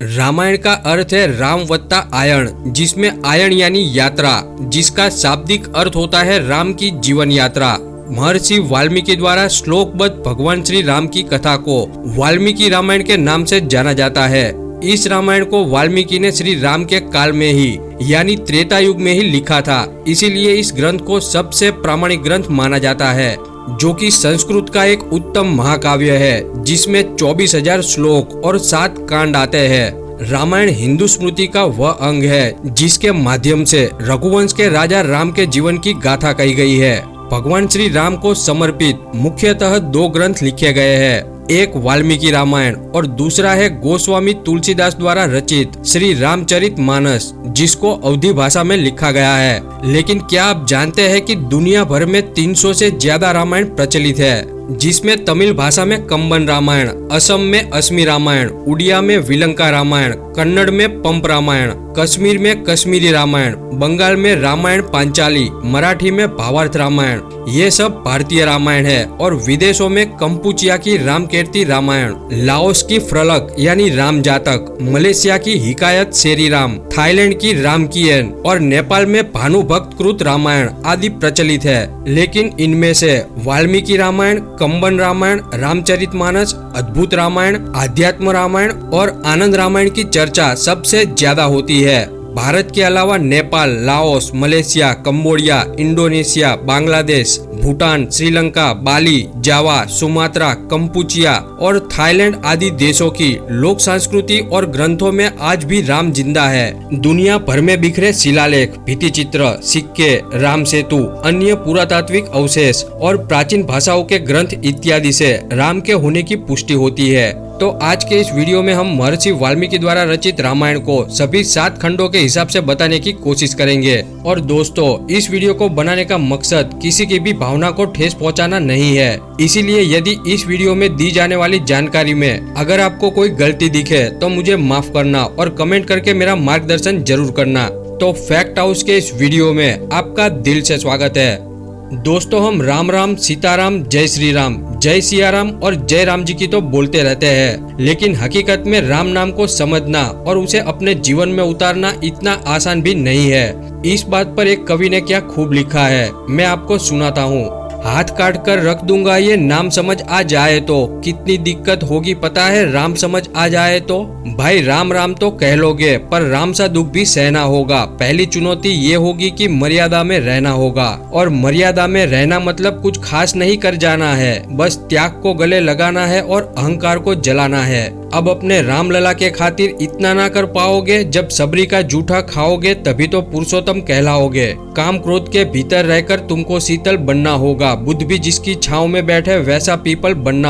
रामायण का अर्थ है राम वत्ता आयण, जिसमें आयण यानी यात्रा, जिसका शाब्दिक अर्थ होता है राम की जीवन यात्रा। महर्षि वाल्मीकि द्वारा श्लोकबद्ध भगवान श्री राम की कथा को वाल्मीकि रामायण के नाम से जाना जाता है। इस रामायण को वाल्मीकि ने श्री राम के काल में ही यानी त्रेता युग में ही लिखा था, इसीलिए इस ग्रंथ को सबसे प्रामाणिक ग्रंथ माना जाता है, जो कि संस्कृत का एक उत्तम महाकाव्य है, जिसमें 24,000 श्लोक और 7 कांड आते हैं। रामायण हिंदू स्मृति का वह अंग है जिसके माध्यम से रघुवंश के राजा राम के जीवन की गाथा कही गई है। भगवान श्री राम को समर्पित मुख्यतः 2 ग्रंथ लिखे गए हैं, एक वाल्मीकि रामायण और दूसरा है गोस्वामी तुलसीदास द्वारा रचित श्री रामचरित मानस, जिसको अवधी भाषा में लिखा गया है। लेकिन क्या आप जानते हैं कि दुनिया भर में 300 से ज्यादा रामायण प्रचलित है, जिसमें तमिल भाषा में कंबन रामायण, असम में असमी रामायण, उड़िया में विलंका रामायण, कन्नड़ में पंप रामायण, कश्मीर में कश्मीरी रामायण, बंगाल में रामायण पांचाली, मराठी में भावार्थ रामायण, ये सब भारतीय रामायण है। और विदेशों में कंपुचिया की रामकीर्ति रामायण, लाओस की फ्रलक यानी राम जातक, मलेशिया की हिकायत शेरी राम, थाईलैंड की रामकीयन और नेपाल में भानुभक्त कृत रामायण आदि प्रचलित है। लेकिन इनमें से वाल्मीकि रामायण, कंबन रामायण, रामचरितमानस, अद्भुत रामायण, आध्यात्म रामायण और आनंद रामायण की चर्चा सबसे ज्यादा होती है। भारत के अलावा Nepal, Laos, Malaysia, Cambodia, Indonesia, Bangladesh, Bhutan, Sri Lanka, Bali, Java, Sumatra, Kampuchea और थाईलैंड आदि देशों की लोक संस्कृति और ग्रंथों में आज भी राम जिंदा है। दुनिया भर में बिखरे शिलालेख, भित्ति चित्र, सिक्के, राम सेतु, अन्य पुरातात्विक अवशेष और प्राचीन भाषाओं के ग्रंथ इत्यादि से राम के होने की पुष्टि होती है। तो आज के इस वीडियो में हम महर्षि वाल्मीकि द्वारा रचित रामायण को सभी 7 खंडों के हिसाब से बताने की कोशिश करेंगे। और दोस्तों, इस वीडियो को बनाने का मकसद किसी की भी भावना को ठेस पहुंचाना नहीं है, इसीलिए यदि इस वीडियो में दी जाने वाली जानकारी में अगर आपको कोई गलती दिखे तो मुझे माफ करना और कमेंट करके मेरा मार्गदर्शन जरूर करना। तो फैक्ट हाउस के इस वीडियो में आपका दिल से स्वागत है। दोस्तों, हम राम राम, सीताराम, जय श्री राम, जय सिया राम और जय राम जी की तो बोलते रहते हैं, लेकिन हकीकत में राम नाम को समझना और उसे अपने जीवन में उतारना इतना आसान भी नहीं है। इस बात पर एक कवि ने क्या खूब लिखा है, मैं आपको सुनाता हूँ। हाथ काट कर रख दूंगा ये नाम समझ आ जाए तो, कितनी दिक्कत होगी पता है राम समझ आ जाए तो। भाई राम राम तो कह लोगे, पर राम सा दुख भी सहना होगा। पहली चुनौती ये होगी कि मर्यादा में रहना होगा, और मर्यादा में रहना मतलब कुछ खास नहीं कर जाना है, बस त्याग को गले लगाना है और अहंकार को जलाना है। अब अपने राम लला के खातिर इतना ना कर पाओगे, जब सबरी का जूठा खाओगे तभी तो पुरुषोत्तम कहलाओगे। काम क्रोध के भीतर रहकर तुमको शीतल बनना होगा, बुद्ध भी जिसकी छांव में बैठे वैसा पीपल बनना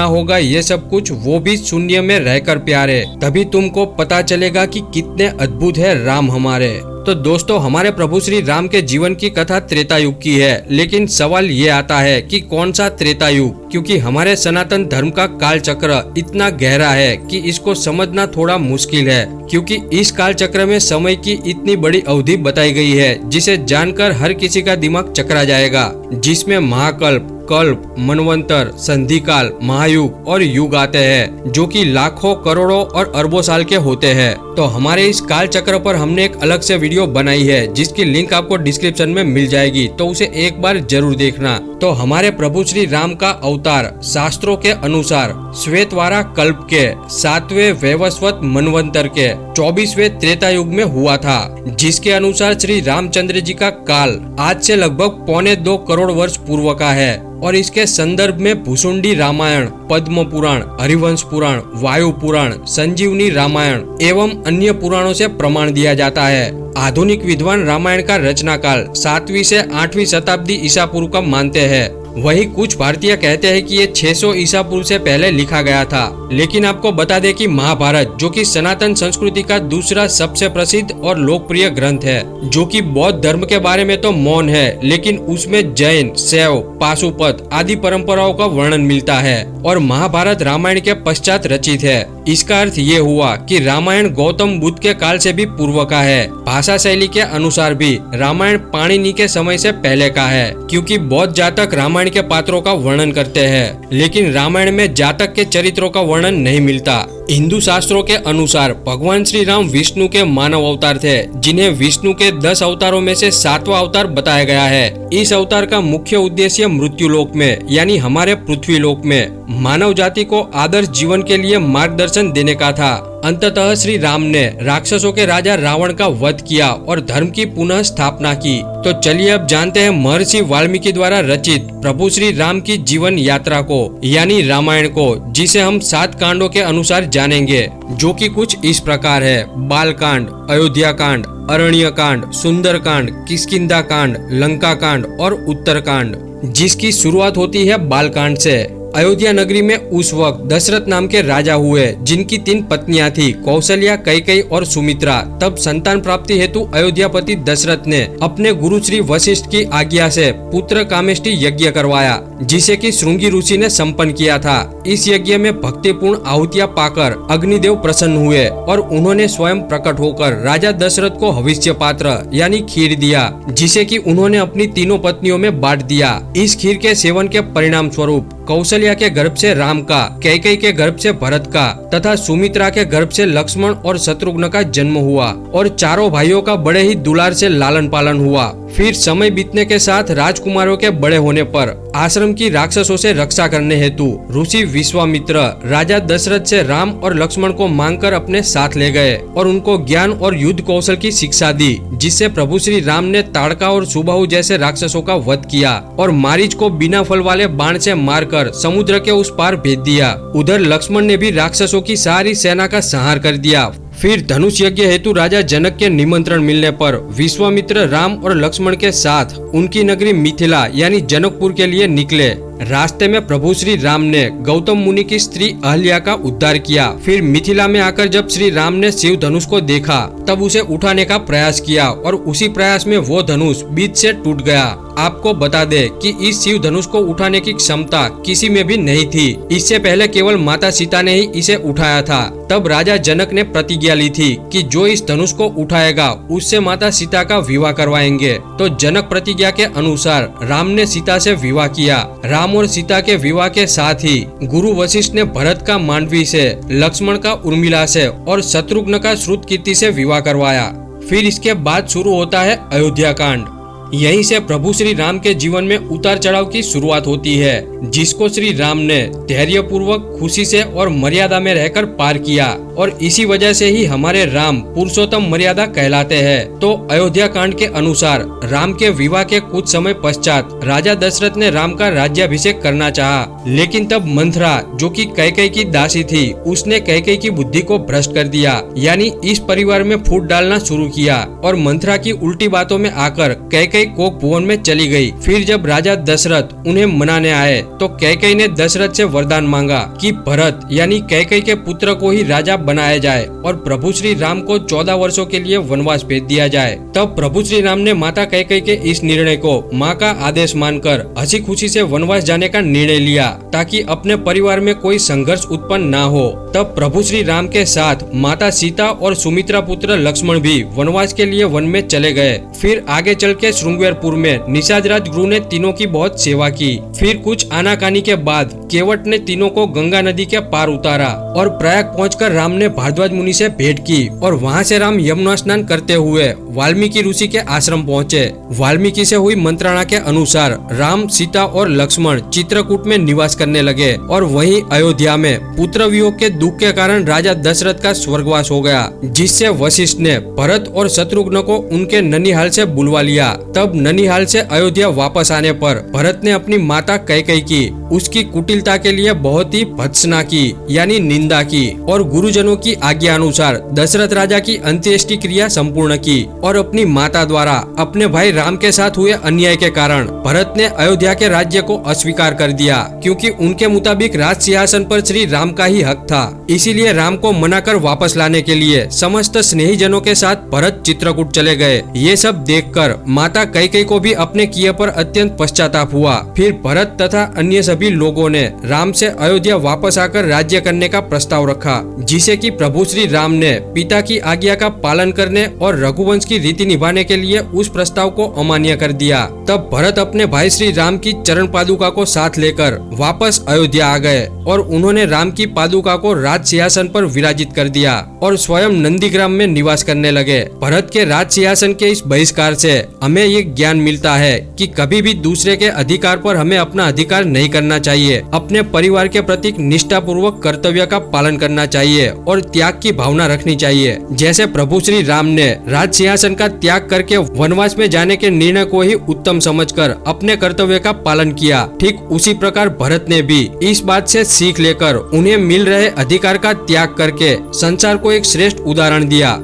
होगा ये सब कुछ, वो भी शून्य में रहकर प्यारे, तभी तुमको पता चलेगा कि कितने अद्भुत है राम हमारे। तो दोस्तों, हमारे प्रभु श्री राम के जीवन की कथा त्रेता युग की है, लेकिन सवाल ये आता है कि कौन सा त्रेता युग, क्योंकि हमारे सनातन धर्म का काल चक्र इतना गहरा है कि इसको समझना थोड़ा मुश्किल है, क्योंकि इस काल चक्र में समय की इतनी बड़ी अवधि बताई गई है जिसे जानकर हर किसी का दिमाग चकरा जाएगा, जिसमें महाकल्प, कल्प, मनवंतर, संधिकाल, महायुग और युग आते हैं, जो कि लाखों, करोड़ों और अरबों साल के होते हैं। तो हमारे इस काल चक्र पर हमने एक अलग से वीडियो बनाई है, जिसकी लिंक आपको डिस्क्रिप्शन में मिल जाएगी, तो उसे एक बार जरूर देखना। तो हमारे प्रभु श्री राम का अवतार शास्त्रों के अनुसार श्वेतवारा कल्प के 7वें वैवस्वत मनवंतर के 24वें त्रेता युग में हुआ था, जिसके अनुसार श्री रामचंद्र जी का काल आज से लगभग 2.25 करोड़ वर्ष पूर्व का है। और इसके संदर्भ में भुसुंडी रामायण, पद्म पुराण, हरिवंश पुराण, वायु पुराण, संजीवनी रामायण एवं अन्य पुराणों से प्रमाण दिया जाता है। आधुनिक विद्वान रामायण का रचना काल 7वीं से 8वीं शताब्दी ईसा पूर्व का मानते हैं। वही कुछ भारतीय कहते हैं कि ये 600 ईसा पूर्व से पहले लिखा गया था। लेकिन आपको बता दें कि महाभारत, जो कि सनातन संस्कृति का दूसरा सबसे प्रसिद्ध और लोकप्रिय ग्रंथ है, जो कि बौद्ध धर्म के बारे में तो मौन है, लेकिन उसमें जैन, शैव, पाशुपत आदि परंपराओं का वर्णन मिलता है और महाभारत रामायण के पश्चात रचित है। इसका अर्थ ये हुआ कि रामायण गौतम बुद्ध के काल से भी पूर्व का है। भाषा शैली के अनुसार भी रामायण पाणिनि के समय से पहले का है, क्योंकि बौद्ध जातक रामायण के पात्रों का वर्णन करते हैं, लेकिन रामायण में जातक के चरित्रों का वर्णन नहीं मिलता। हिंदू शास्त्रों के अनुसार भगवान श्री राम विष्णु के मानव अवतार थे, जिन्हें विष्णु के 10 अवतारों में से 7वां अवतार बताया गया है। इस अवतार का मुख्य उद्देश्य मृत्यु लोक में यानी हमारे पृथ्वी लोक में मानव जाति को आदर्श जीवन के लिए मार्गदर्शन देने का था। अंततः श्री राम ने राक्षसों के राजा रावण का वध किया और धर्म की पुनः स्थापना की। तो चलिए अब जानते हैं महर्षि वाल्मीकि द्वारा रचित प्रभु श्री राम की जीवन यात्रा को यानी रामायण को, जिसे हम 7 कांडों के अनुसार जानेंगे, जो कि कुछ इस प्रकार है। बाल कांड, अयोध्या कांड, अरण्य कांड, सुंदर कांड, किष्किंधा कांड, लंका कांड और उत्तर कांड, जिसकी शुरुआत होती है बाल कांड से। अयोध्या नगरी में उस वक्त दशरथ नाम के राजा हुए, जिनकी 3 पत्नियां थी, कौशल्या, कैकेयी और सुमित्रा। तब संतान प्राप्ति हेतु अयोध्यापति दशरथ ने अपने गुरु श्री वशिष्ठ की आज्ञा से पुत्र कामेष्टि यज्ञ करवाया, जिसे कि श्रृंगी ऋषि ने संपन्न किया था। इस यज्ञ में भक्तिपूर्ण आहुतियां पाकर अग्निदेव प्रसन्न हुए और उन्होंने स्वयं प्रकट होकर राजा दशरथ को हविष्य पात्र यानी खीर दिया, जिसे कि उन्होंने अपनी तीनों पत्नियों में बांट दिया। इस खीर के सेवन के परिणाम स्वरूप कौशल्या के गर्भ से राम का, कैकेयी के गर्भ से भरत का तथा सुमित्रा के गर्भ से लक्ष्मण और शत्रुघ्न का जन्म हुआ और चारों भाइयों का बड़े ही दुलार से लालन पालन हुआ। फिर समय बीतने के साथ राजकुमारों के बड़े होने पर आश्रम की राक्षसों से रक्षा करने हेतु ऋषि विश्वामित्र राजा दशरथ से राम और लक्ष्मण को मांगकर अपने साथ ले गए और उनको ज्ञान और युद्ध कौशल की शिक्षा दी, जिससे प्रभु श्री राम ने ताड़का और सुबाहु जैसे राक्षसों का वध किया और मारीच को बिना फल वाले बाण से मारकर समुद्र के उस पार भेज दिया। उधर लक्ष्मण ने भी राक्षसों की सारी सेना का संहार कर दिया। फिर धनुष यज्ञ हेतु राजा जनक के निमंत्रण मिलने पर विश्वामित्र राम और लक्ष्मण के साथ उनकी नगरी मिथिला यानी जनकपुर के लिए निकले। रास्ते में प्रभु श्री राम ने गौतम मुनि की स्त्री अहल्या का उद्धार किया। फिर मिथिला में आकर जब श्री राम ने शिव धनुष को देखा, तब उसे उठाने का प्रयास किया और उसी प्रयास में वो धनुष बीच से टूट गया। आपको बता दे कि इस शिव धनुष को उठाने की क्षमता किसी में भी नहीं थी। इससे पहले केवल माता सीता ने ही इसे उठाया था। तब राजा जनक ने प्रतिज्ञा ली थी कि जो इस धनुष को उठाएगा उससे माता सीता का विवाह करवाएंगे। तो जनक प्रतिज्ञा के अनुसार राम ने सीता से विवाह किया। राम और सीता के विवाह के साथ ही गुरु वशिष्ठ ने भरत का मांडवी से, लक्ष्मण का उर्मिला से और शत्रुघ्न का श्रुतकीर्ति से विवाह करवाया। फिर इसके बाद शुरू होता है अयोध्या कांड। यहीं से प्रभु श्री राम के जीवन में उतार चढ़ाव की शुरुआत होती है, जिसको श्री राम ने धैर्य पूर्वक, खुशी से और मर्यादा में रहकर पार किया और इसी वजह से ही हमारे राम पुरुषोत्तम मर्यादा कहलाते हैं। तो अयोध्या कांड के अनुसार राम के विवाह के कुछ समय पश्चात राजा दशरथ ने राम का राज्याभिषेक करना चाहा, लेकिन तब मंथरा, जो कि कैकेयी की दासी थी, उसने कैकेयी की बुद्धि को भ्रष्ट कर दिया, यानी इस परिवार में फूट डालना शुरू किया और मंथरा की उल्टी बातों में आकर कैकेयी कोक भुवन में चली गई। फिर जब राजा दशरथ उन्हें मनाने आए तो कैकेयी ने दशरथ से वरदान मांगा कि भरत यानी कैकेयी के पुत्र को ही राजा बनाया जाए और प्रभु श्री राम को 14 वर्षों के लिए वनवास भेज दिया जाए। तब प्रभु श्री राम ने माता कैकेयी के इस निर्णय को माँ का आदेश मानकर हंसी खुशी से वनवास जाने का निर्णय लिया, ताकि अपने परिवार में कोई संघर्ष उत्पन्न न हो। तब प्रभु श्री राम के साथ माता सीता और सुमित्रा पुत्र लक्ष्मण भी वनवास के लिए वन में चले गए। फिर आगे चल के श्रृंगवेरपुर में निषाद राजगुरु ने तीनों की बहुत सेवा की। फिर कुछ आनाकानी के बाद केवट ने तीनों को गंगा नदी के पार उतारा और प्रयाग पहुंचकर राम ने भारद्वाज मुनि से भेंट की और वहां से राम यमुना स्नान करते हुए वाल्मीकि ऋषि के आश्रम पहुंचे। वाल्मीकि से हुई मंत्रणा के अनुसार राम, सीता और लक्ष्मण चित्रकूट में निवास करने लगे और वहीं अयोध्या में पुत्र वियोग के दुख के कारण राजा दशरथ का स्वर्गवास हो गया, जिससे वशिष्ठ ने भरत और शत्रुघ्न को उनके ननिहाल से बुलवा लिया। तब ननिहाल से अयोध्या वापस आने पर भरत ने अपनी माता कैकेयी की उसकी कुटिलता के लिए बहुत ही भत्सना की यानी निंदा की और गुरुजनों की आज्ञा अनुसार दशरथ राजा की अंत्येष्टि क्रिया संपूर्ण की और अपनी माता द्वारा अपने भाई राम के साथ हुए अन्याय के कारण भरत ने अयोध्या के राज्य को अस्वीकार कर दिया, क्योंकि उनके मुताबिक राज सिंहासन पर श्री राम का ही हक था। इसीलिए राम को मनाकर वापस लाने के लिए समस्त स्नेही जनों के साथ भरत चित्रकूट चले गए। ये सब देखकर माता कैकेयी को भी अपने किए पर अत्यंत पश्चाताप हुआ। फिर भरत तथा अन्य सभी लोगों ने राम से अयोध्या वापस आकर राज्य करने का प्रस्ताव रखा, जिसे कि प्रभु श्री राम ने पिता की आज्ञा का पालन करने और रघुवंश की रीति निभाने के लिए उस प्रस्ताव को अमान्य कर दिया। तब भरत अपने भाई श्री राम की चरण पादुका को साथ लेकर वापस अयोध्या आ गए और उन्होंने राम की पादुका को राज सिंहासन पर विराजित कर दिया और स्वयं नंदीग्राम में निवास करने लगे। भरत के राज सिंहासन के इस बहिष्कार से हमें ये ज्ञान मिलता है कि कभी भी दूसरे के अधिकार पर हमें अपना अधिकार नहीं करना चाहिए। अपने परिवार के प्रति निष्ठापूर्वक कर्तव्य का पालन करना चाहिए और त्याग की भावना रखनी चाहिए। जैसे प्रभु श्री राम ने राज सिंहासन का त्याग करके वनवास में जाने के निर्णय को ही उत्तम समझकर अपने कर्तव्य का पालन किया, ठीक उसी प्रकार भरत ने भी इस बात से सीख लेकर उन्हें मिल रहे अधिकार का त्याग करके संसार को एक श्रेष्ठ उदाहरण दिया।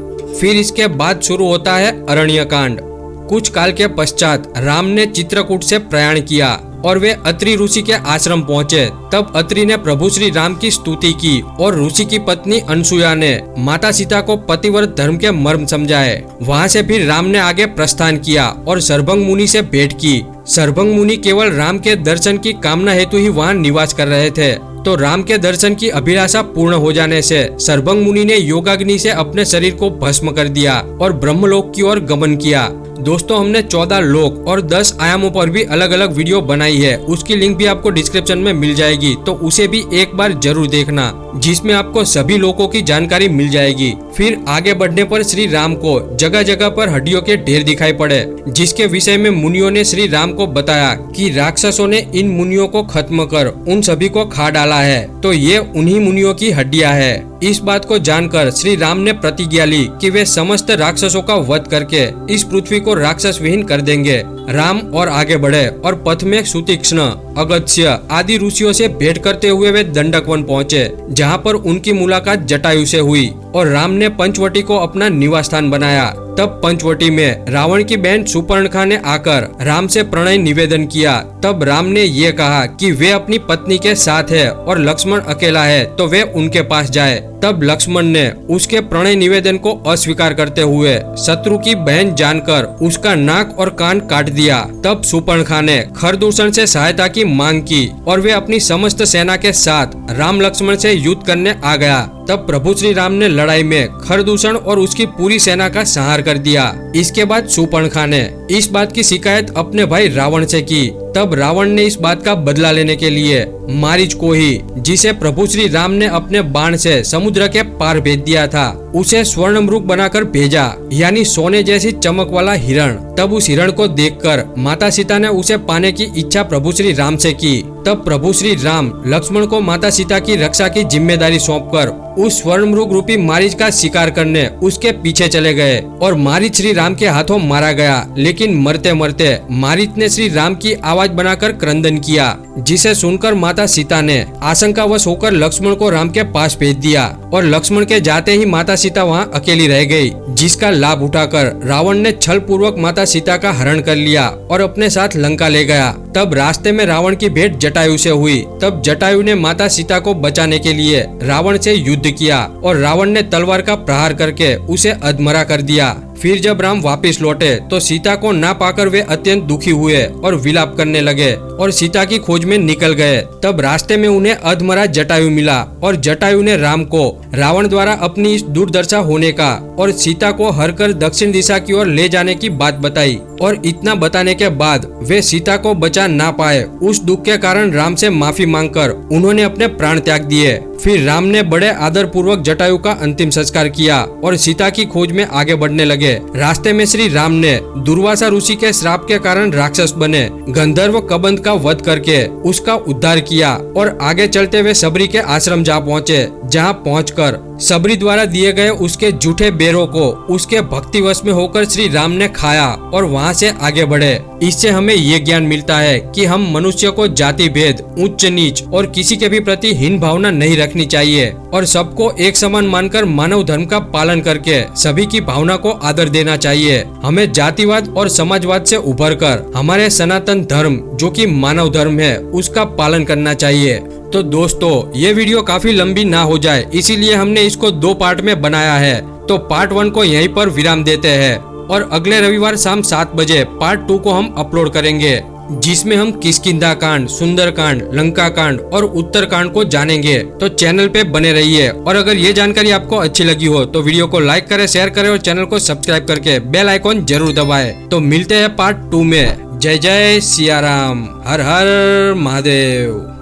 फिर इसके बाद शुरू होता है अरण्यकांड। कुछ काल के पश्चात राम ने चित्रकूट से प्रयाण किया और वे अत्रि ऋषि के आश्रम पहुँचे। तब अत्रि ने प्रभु श्री राम की स्तुति की और ऋषि की पत्नी अनसुया ने माता सीता को पतिव्रत धर्म के मर्म समझाए। वहाँ से फिर राम ने आगे प्रस्थान किया और सर्भंग मुनि से भेंट की। सर्भंग मुनि केवल राम के दर्शन की कामना हेतु ही वहाँ निवास कर रहे थे। तो राम के दर्शन की अभिलाषा पूर्ण हो जाने से सर्भंग मुनि ने योगाग्नि से अपने शरीर को भस्म कर दिया और ब्रह्मलोक की ओर गमन किया। दोस्तों, हमने 14 लोक और 10 आयामों पर भी अलग अलग वीडियो बनाई है, उसकी लिंक भी आपको डिस्क्रिप्शन में मिल जाएगी, तो उसे भी एक बार जरूर देखना, जिसमें आपको सभी लोकों की जानकारी मिल जाएगी। फिर आगे बढ़ने पर श्री राम को जगह जगह पर हड्डियों के ढेर दिखाई पड़े, जिसके विषय में मुनियों ने श्री राम को बताया कि राक्षसों ने इन मुनियों को खत्म कर उन सभी को खा डाला है, तो ये उन्हीं मुनियों की हड्डियां है। इस बात को जानकर श्री राम ने प्रतिज्ञा ली कि वे समस्त राक्षसों का वध करके इस पृथ्वी को राक्षस विहीन कर देंगे। राम और आगे बढ़े और पथ में सुतीक्ष्ण, अगस्त्य आदि ऋषियों से भेंट करते हुए वे दंडक वन पहुँचे, जहाँ पर उनकी मुलाकात जटायु से हुई और राम ने पंचवटी को अपना निवास स्थान बनाया। तब पंचवटी में रावण की बहन सुपर्णखा ने आकर राम से प्रणय निवेदन किया। तब राम ने ये कहा कि वे अपनी पत्नी के साथ है और लक्ष्मण अकेला है, तो वे उनके पास जाए। तब लक्ष्मण ने उसके प्रणय निवेदन को अस्वीकार करते हुए शत्रु की बहन जानकर उसका नाक और कान काट दिया। तब सुपर्णखा ने खरदूषण से सहायता की मांग की और वे अपनी समस्त सेना के साथ राम लक्ष्मण से युद्ध करने आ गया। तब प्रभु श्री राम ने लड़ाई में खरदूषण और उसकी पूरी सेना का संहार कर दिया। इसके बाद सुपर्णखा ने इस बात की शिकायत अपने भाई रावण से की। तब रावण ने इस बात का बदला लेने के लिए मारीच को ही, जिसे प्रभु श्री राम ने अपने बाण से समुद्र के पार भेज दिया था, उसे स्वर्ण मृग बनाकर भेजा, यानी सोने जैसी चमक वाला हिरण। तब उस हिरण को देखकर माता सीता ने उसे पाने की इच्छा प्रभु श्री राम से की। तब प्रभु श्री राम लक्ष्मण को माता सीता की रक्षा की जिम्मेदारी सौंपकर उस स्वर्ण मृग रूपी मारीच का शिकार करने उसके पीछे चले गए और मारीच श्री राम के हाथों मारा गया। लेकिन मरते मरते मारीच ने श्री राम की आवाज बनाकर क्रंदन किया, जिसे सुनकर माता सीता ने आशंकावश होकर लक्ष्मण को राम के पास भेज दिया और लक्ष्मण के जाते ही माता सीता वहाँ अकेली रह गई, जिसका लाभ उठाकर रावण ने छल पूर्वक माता सीता का हरण कर लिया और अपने साथ लंका ले गया। तब रास्ते में रावण की भेंट जटायु से हुई। तब जटायु ने माता सीता को बचाने के लिए रावण से युद्ध किया और रावण ने तलवार का प्रहार करके उसे अधमरा कर दिया। फिर जब राम वापस लौटे तो सीता को ना पाकर वे अत्यंत दुखी हुए और विलाप करने लगे और सीता की खोज में निकल गए। तब रास्ते में उन्हें अधमरा जटायु मिला और जटायु ने राम को रावण द्वारा अपनी इस दुर्दशा होने का और सीता को हर कर दक्षिण दिशा की ओर ले जाने की बात बताई। और इतना बताने के बाद वे सीता को बचा ना पाए, उस दुख के कारण राम से माफी मांगकर उन्होंने अपने प्राण त्याग दिए। फिर राम ने बड़े आदर पूर्वक जटायु का अंतिम संस्कार किया और सीता की खोज में आगे बढ़ने लगे। रास्ते में श्री राम ने दुर्वासा ऋषि के श्राप के कारण राक्षस बने गंधर्व कबंध का वध करके उसका उद्धार किया और आगे चलते हुए सबरी के आश्रम जा पहुँचे, जहाँ पहुंचकर सबरी द्वारा दिए गए उसके जूठे बेरों को उसके भक्तिवश में होकर श्री राम ने खाया और वहां से आगे बढ़े। इससे हमें ये ज्ञान मिलता है कि हम मनुष्य को जाति भेद, उच्च नीच और किसी के भी प्रति हीन भावना नहीं रखनी चाहिए और सबको एक समान मानकर मानव धर्म का पालन करके सभी की भावना को आदर देना चाहिए। हमें जातिवाद और समाजवाद से उभरकर हमारे सनातन धर्म जो कि मानव धर्म है उसका पालन करना चाहिए। तो दोस्तों, ये वीडियो काफी लंबी ना हो जाए इसीलिए हमने इसको 2 पार्ट में बनाया है। तो पार्ट 1 को यहीं पर विराम देते हैं और अगले रविवार शाम 7 बजे पार्ट 2 को हम अपलोड करेंगे, जिसमें हम किष्किंधा कांड, सुंदर कांड, लंका कांड और उत्तर कांड को जानेंगे। तो चैनल पे बने रहिए और अगर ये जानकारी आपको अच्छी लगी हो तो वीडियो को लाइक करें, शेयर करें और चैनल को सब्सक्राइब करके बेल आइकॉन जरूर दबाएं। तो मिलते हैं पार्ट 2 में। जय जय सिया राम, हर हर महादेव।